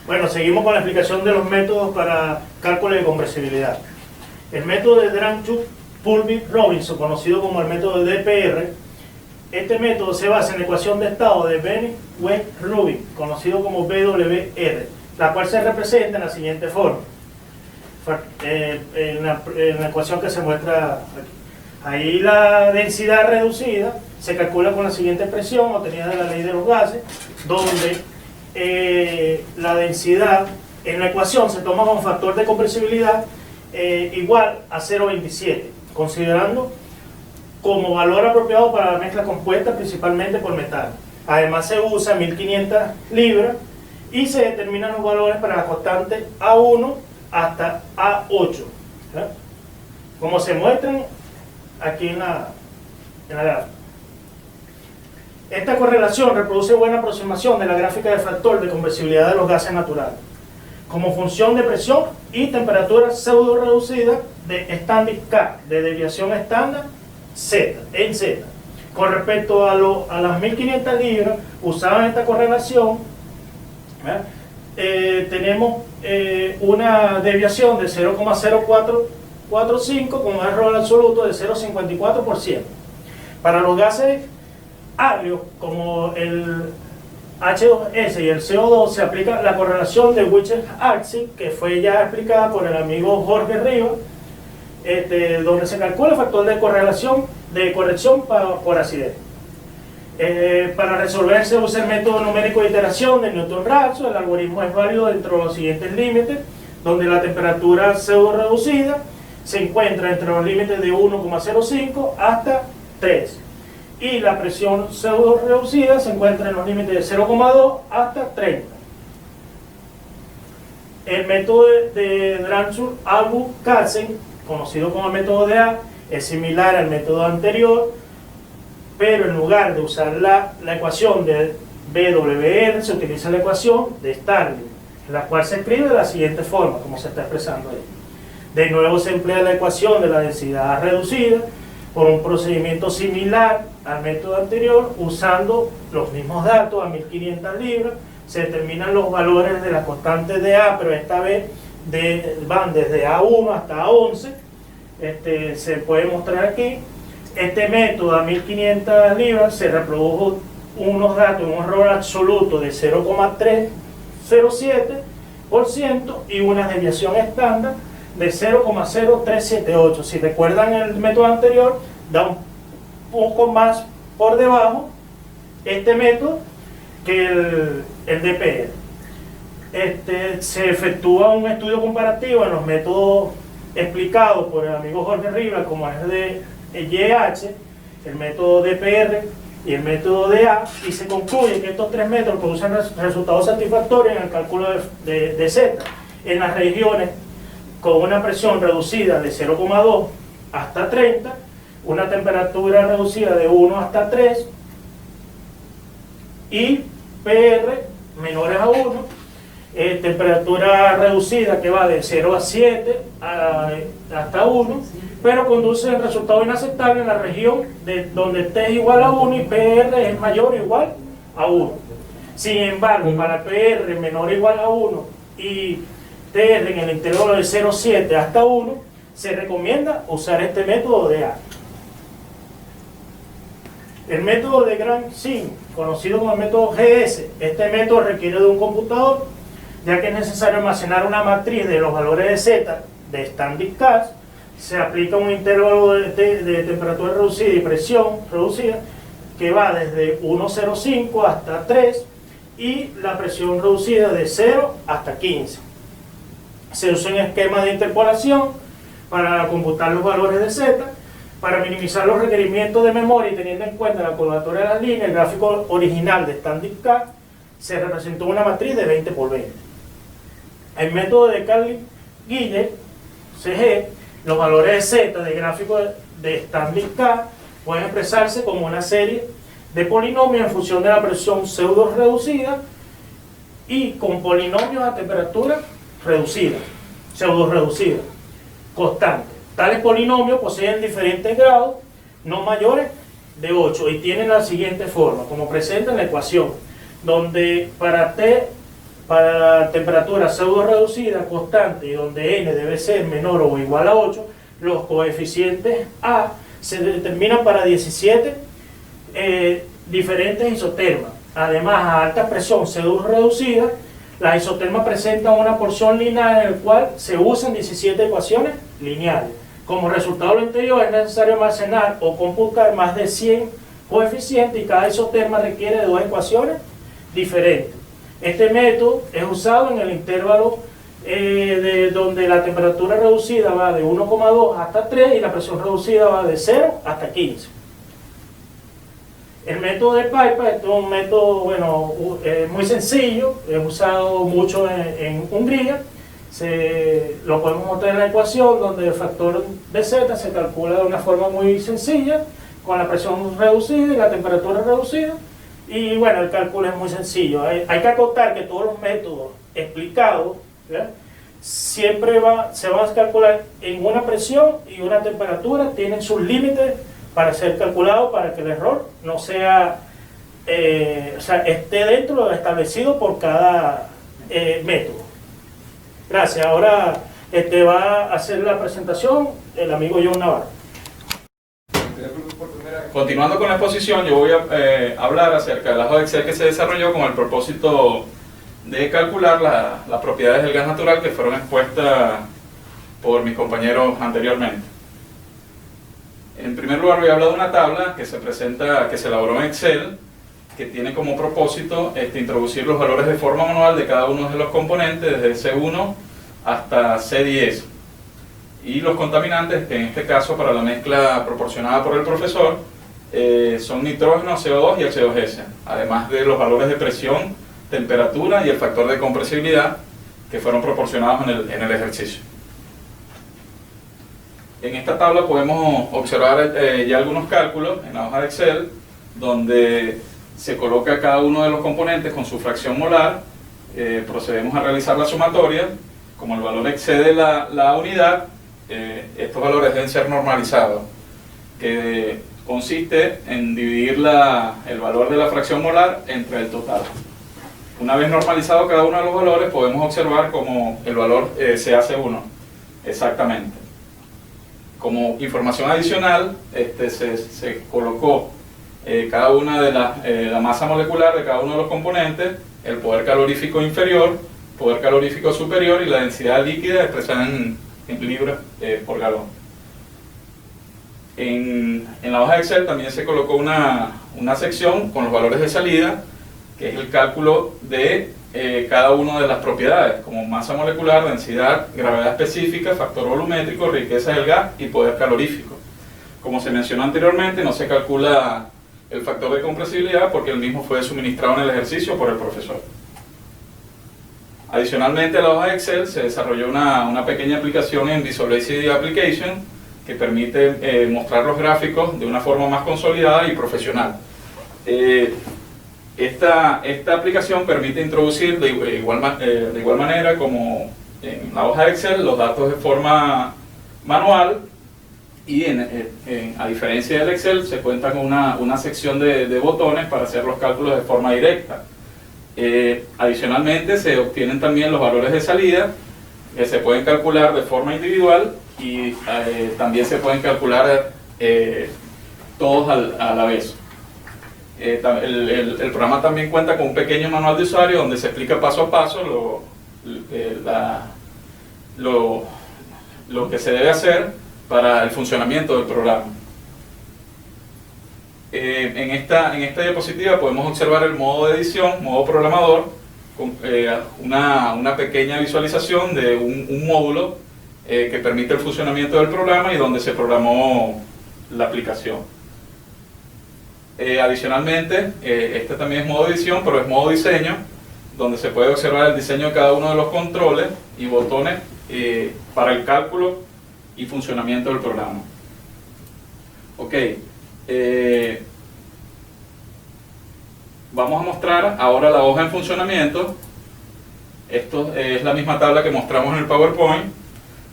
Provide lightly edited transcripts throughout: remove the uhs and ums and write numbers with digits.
Bueno, seguimos con la explicación de los métodos para cálculo de compresibilidad. El método de Drandtsch-Pulvig-Robinson, conocido como el método de DPR, este método se basa en la ecuación de estado de Bennett-West-Rubin, conocido como BWR, la cual se representa en la siguiente forma. En la ecuación que se muestra aquí. Ahí la densidad reducida se calcula con la siguiente expresión obtenida de la ley de los gases, donde la densidad en la ecuación se toma como factor de compresibilidad igual a 0,27, considerando como valor apropiado para la mezcla compuesta principalmente por metal. Además se usa 1500 libras y se determinan los valores para la constante A1 hasta A8, ¿verdad? Como se muestran aquí en la gráfica. Esta correlación reproduce buena aproximación de la gráfica de factor de compresibilidad de los gases naturales, como función de presión y temperatura pseudo reducida de Standing K, de desviación estándar Z, en Z. Con respecto a las 1500 libras usadas en esta correlación, tenemos una desviación de 0,0445 con un error absoluto de 0,54%. Para los gases agrios como el H2S y el CO2 se aplica la correlación de Whichener-Artsy, que fue ya explicada por el amigo Jorge Rivas, donde se calcula el factor de correlación de corrección por acidez. Para resolver se usa el método numérico de iteración de Newton-Raphson. El algoritmo es válido dentro de los siguientes límites, donde la temperatura pseudo reducida se encuentra entre los límites de 1,05 hasta 3 y la presión pseudo reducida se encuentra en los límites de 0,2 hasta 30. El método de Drandtsch-Pulvig-Robinson, conocido como el método de A, es similar al método anterior, pero en lugar de usar la ecuación de BWR se utiliza la ecuación de Starling, la cual se escribe de la siguiente forma, como se está expresando ahí. De nuevo se emplea la ecuación de la densidad reducida por un procedimiento similar al método anterior, usando los mismos datos a 1500 libras. Se determinan los valores de las constantes de A, pero esta vez van desde A1 hasta A11. Se puede mostrar aquí. Este método a 1500 libras se reprodujo unos datos, un error absoluto de 0,307% y una desviación estándar de 0,0378. Si recuerdan el método anterior, da un poco más por debajo este método que el DPR. Se efectúa un estudio comparativo en los métodos explicados por el amigo Jorge Rivas, como es el de YH, el método DPR y el método DA, y se concluye que estos tres métodos producen resultados satisfactorios en el cálculo de Z en las regiones con una presión reducida de 0,2 hasta 30, una temperatura reducida de 1 hasta 3 y PR menores a 1, temperatura reducida que va de 0 a 7 hasta 1, pero conduce el resultado inaceptable en la región donde T es igual a 1 y PR es mayor o igual a 1. Sin embargo, para PR menor o igual a 1 y TR en el intervalo de 0,7 hasta 1, se recomienda usar este método de A. El método de Grant-Singh, conocido como el método GS, este método requiere de un computador, ya que es necesario almacenar una matriz de los valores de Z de Standing K. Se aplica un intervalo de temperatura reducida y presión reducida que va desde 1,05 hasta 3 y la presión reducida de 0 hasta 15. Se usa un esquema de interpolación para computar los valores de Z. Para minimizar los requerimientos de memoria y teniendo en cuenta la curvatura de las líneas, el gráfico original de Standing K se representó una matriz de 20 por 20. El método de Carli-Gillet, CG, los valores de Z de gráfico de Standing K pueden expresarse como una serie de polinomios en función de la presión pseudo reducida y con polinomios a temperatura reducida, pseudo reducida, constante. Tales polinomios poseen diferentes grados no mayores de 8 y tienen la siguiente forma, como presenta en la ecuación, donde para T para la temperatura pseudo reducida constante y donde n debe ser menor o igual a 8, los coeficientes A se determinan para 17 diferentes isotermas. Además, a alta presión pseudo reducida, las isotermas presentan una porción lineal en la cual se usan 17 ecuaciones lineales. Como resultado de lo anterior, es necesario almacenar o computar más de 100 coeficientes y cada isoterma requiere de 2 ecuaciones diferentes. Este método es usado en el intervalo donde la temperatura reducida va de 1,2 hasta 3 y la presión reducida va de 0 hasta 15. El método de Paipa es un método muy sencillo, es usado mucho en Hungría. Lo podemos mostrar en la ecuación donde el factor de Z se calcula de una forma muy sencilla, con la presión reducida y la temperatura reducida. Y bueno, el cálculo es muy sencillo. Hay que acotar que todos los métodos explicados, ¿ya?, siempre se van a calcular en una presión y una temperatura, tienen sus límites para ser calculado, para que el error no sea, esté dentro de lo establecido por cada método. Gracias. Ahora va a hacer la presentación el amigo John Navarro. Continuando con la exposición, yo voy a hablar acerca de la hoja de Excel que se desarrolló con el propósito de calcular las propiedades del gas natural que fueron expuestas por mis compañeros anteriormente. En primer lugar, voy a hablar de una tabla que se elaboró en Excel, que tiene como propósito introducir los valores de forma manual de cada uno de los componentes, desde C1 hasta C10. Y los contaminantes, que en este caso para la mezcla proporcionada por el profesor, son nitrógeno, CO2 y H2S, además de los valores de presión, temperatura y el factor de compresibilidad que fueron proporcionados en el ejercicio. En esta tabla podemos observar ya algunos cálculos en la hoja de Excel, donde se coloca cada uno de los componentes con su fracción molar. Procedemos a realizar la sumatoria. Como el valor excede la unidad, estos valores deben ser normalizados, que consiste en dividir el valor de la fracción molar entre el total. Una vez normalizado cada uno de los valores, podemos observar como el valor se hace 1 exactamente. Como información adicional, se colocó cada una de la masa molecular de cada uno de los componentes, el poder calorífico inferior, poder calorífico superior y la densidad líquida expresada en libras por galón. En la hoja de Excel también se colocó una sección con los valores de salida, que es el cálculo de cada una de las propiedades, como masa molecular, densidad, gravedad específica, factor volumétrico, riqueza del gas y poder calorífico. Como se mencionó anteriormente, no se calcula el factor de compresibilidad porque el mismo fue suministrado en el ejercicio por el profesor. Adicionalmente, a la hoja de Excel se desarrolló una pequeña aplicación en Visual Basic Application que permite mostrar los gráficos de una forma más consolidada y profesional. Esta aplicación permite introducir de igual manera como en la hoja de Excel los datos de forma manual y a diferencia del Excel se cuenta con una sección de botones para hacer los cálculos de forma directa. Adicionalmente se obtienen también los valores de salida que se pueden calcular de forma individual y también se pueden calcular todos a la vez. El programa también cuenta con un pequeño manual de usuario donde se explica paso a paso lo que se debe hacer para el funcionamiento del programa. En esta diapositiva podemos observar el modo de edición, modo programador, con una pequeña visualización de un módulo que permite el funcionamiento del programa y donde se programó la aplicación. Adicionalmente, este también es modo edición, pero es modo diseño, donde se puede observar el diseño de cada uno de los controles y botones para el cálculo y funcionamiento del programa. Ok, vamos a mostrar ahora la hoja en funcionamiento. Esto es la misma tabla que mostramos en el PowerPoint.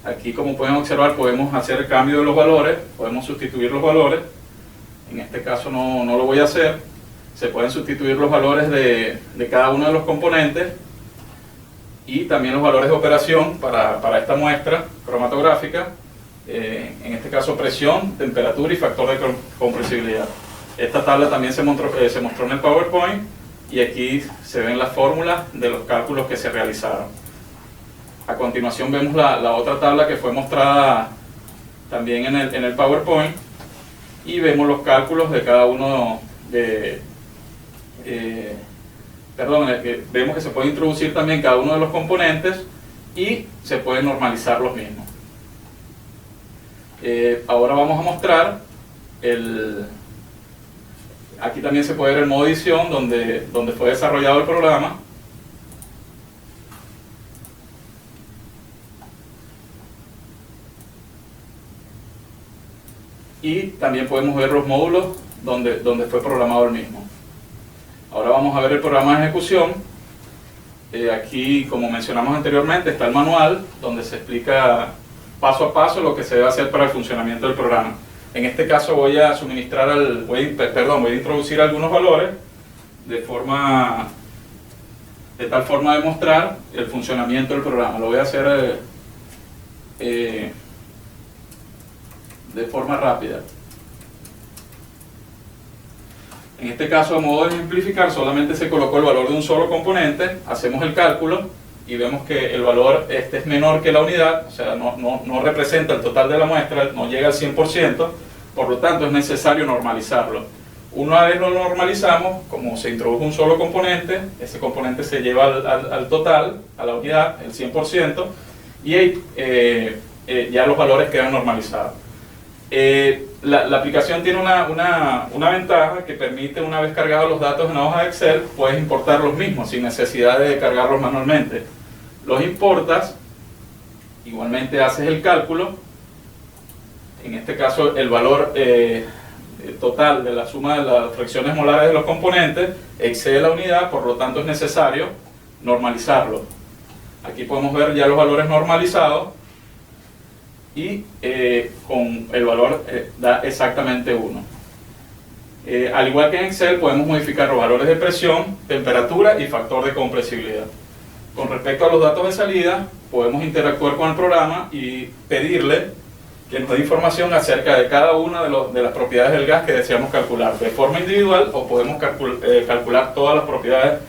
Aquí, como pueden observar, podemos hacer el cambio de los valores, podemos sustituir los valores. En este caso no lo voy a hacer. Se pueden sustituir los valores de cada uno de los componentes. y también los valores de operación para esta muestra cromatográfica, en este caso presión, temperatura y factor de compresibilidad. Esta tabla también se mostró en el PowerPoint, y aquí se ven las fórmulas de los cálculos que se realizaron. A continuación vemos la otra tabla que fue mostrada también en el PowerPoint, y vemos los cálculos de cada uno vemos que se puede introducir también cada uno de los componentes y se puede normalizar los mismos. Ahora vamos a mostrar aquí también se puede ver el modo edición donde fue desarrollado el programa. Y también podemos ver los módulos donde fue programado el mismo. Ahora vamos a ver el programa de ejecución. Aquí, como mencionamos anteriormente, está el manual donde se explica paso a paso lo que se debe hacer para el funcionamiento del programa. En este caso voy a introducir algunos valores de tal forma de mostrar el funcionamiento del programa. Lo voy a hacer de forma rápida. En este caso, a modo de ejemplificar, solamente se colocó el valor de un solo componente, hacemos el cálculo y vemos que el valor es menor que la unidad, o sea, no representa el total de la muestra, no llega al 100%, por lo tanto es necesario normalizarlo. Una vez lo normalizamos, como se introdujo un solo componente, ese componente se lleva al total, a la unidad, el 100%, y ya los valores quedan normalizados. La aplicación tiene una ventaja que permite, una vez cargados los datos en la hoja de Excel, puedes importar los mismos sin necesidad de cargarlos manualmente. Los importas, igualmente haces el cálculo, en este caso el valor total de la suma de las fracciones molares de los componentes excede la unidad, por lo tanto es necesario normalizarlo. Aquí podemos ver ya los valores normalizados, y con el valor da exactamente 1. Al igual que en Excel, podemos modificar los valores de presión, temperatura y factor de compresibilidad. Con respecto a los datos de salida, podemos interactuar con el programa y pedirle que nos dé información acerca de cada una de las propiedades del gas que deseamos calcular de forma individual, o podemos calcular todas las propiedades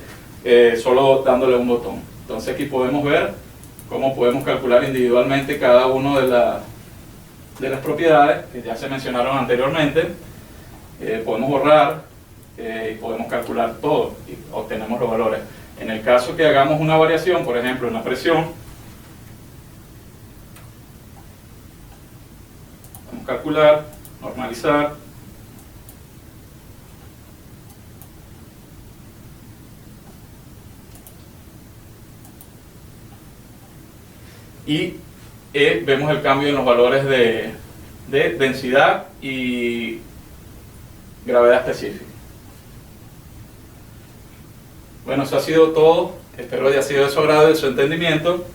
solo dándole un botón. Entonces aquí podemos ver cómo podemos calcular individualmente cada una de las propiedades que ya se mencionaron anteriormente. Podemos borrar y podemos calcular todo y obtenemos los valores. En el caso que hagamos una variación, por ejemplo en la presión, vamos a calcular, normalizar, y vemos el cambio en los valores de densidad y gravedad específica. Bueno, eso ha sido todo. Espero haya sido de su agrado y de su entendimiento.